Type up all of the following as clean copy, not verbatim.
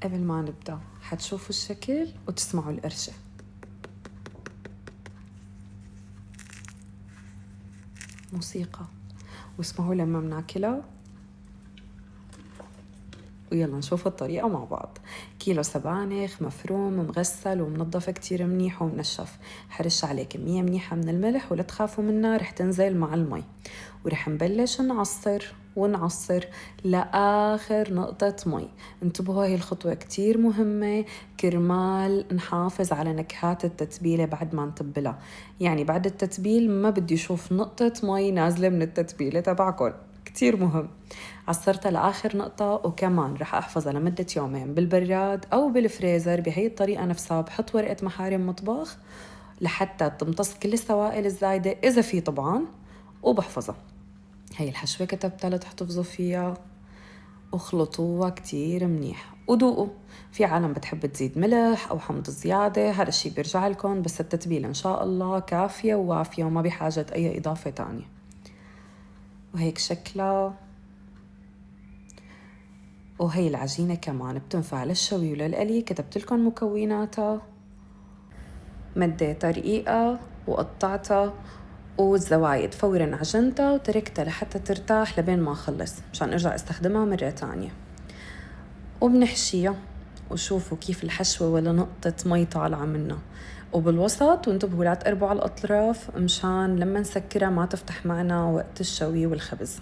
قبل ما نبدأ حتشوفوا الشكل وتسمعوا القرشة. موسيقى، واسمعوا لما بناكلها. ويلا نشوف الطريقة مع بعض. كيلو سبانخ مفروم مغسل ومنظف كتير منيح ومنشف. حرش عليه كمية منيحة من الملح، ولا تخافوا منها رح تنزل مع المي. ورح نبلش نعصر لآخر نقطة مي. انتبهوا، هاي الخطوة كتير مهمة كرمال نحافظ على نكهات التتبيلة بعد ما نتبلها. يعني بعد التتبيل ما بدي أشوف نقطة مي نازلة من التتبيلة تبعكم، كتير مهم. عصرتها لآخر نقطة، وكمان رح أحفظها لمدة يومين بالبراد أو بالفريزر. بهي الطريقة نفسها بحط ورقة محارم مطبخ لحتى تمتص كل السوائل الزايدة إذا في طبعا، وبحفظها. هي الحشوة كتبتها لتحتفظوا فيها، وخلطوها كتير منيح ودوقوا. في عالم بتحب تزيد ملح أو حمض زيادة، هذا الشي بيرجع لكم، بس التتبيلة إن شاء الله كافية ووافية وما بحاجة أي إضافة تانية. وهيك شكلها. وهي العجينة كمان بتنفع للشوي وللقلي. كتبت لكم مكوناتها، مديتها رقيقة وقطعتها، والزوايد فورا عجنتها وتركتها لحتى ترتاح لبين ما أخلص مشان أرجع استخدمها مرة تانية. وبنحشيها، وشوفوا كيف الحشوة ولا نقطة مي طالعة منها. وبالوسط، وانتبهوا لا تقربوا على الأطراف مشان لما نسكرها ما تفتح معنا وقت الشوي والخبز.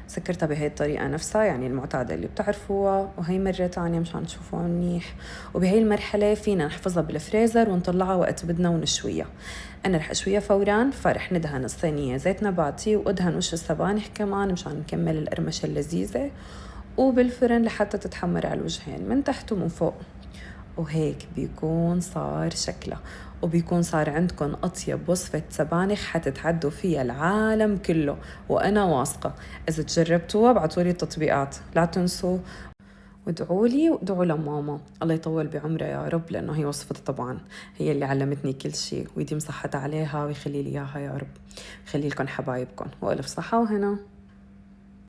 سكرتها بهي الطريقة نفسها، يعني المعتادة اللي بتعرفوها، وهي مرة تانية مشان تشوفوها منيح. وبهي المرحلة فينا نحفظها بالفريزر ونطلعها وقت بدنا ونشويها. أنا رح أشويها فوراً، فرح ندهن الصينية زيت نباتي وأدهن وش السبانخ كمان مشان نكمل القرمشة اللذيذة، وبالفرن لحتى تتحمر على الوجهين من تحت ومن فوق. وهيك بيكون صار شكلها، وبيكون صار عندكم أطيب وصفة سبانخ حتتعدوا فيها العالم كله، وأنا واثقة. إذا تجربتوها ابعتولي التطبيقات، لا تنسوا. وادعولي وادعوا لماما الله يطول بعمرها يا رب، لأنه هي وصفتها طبعا هي اللي علمتني كل شيء، ويديم صحتها عليها ويخلي لي إياها يا رب. خلي لكم حبايبكم، وألف صحة وهنا.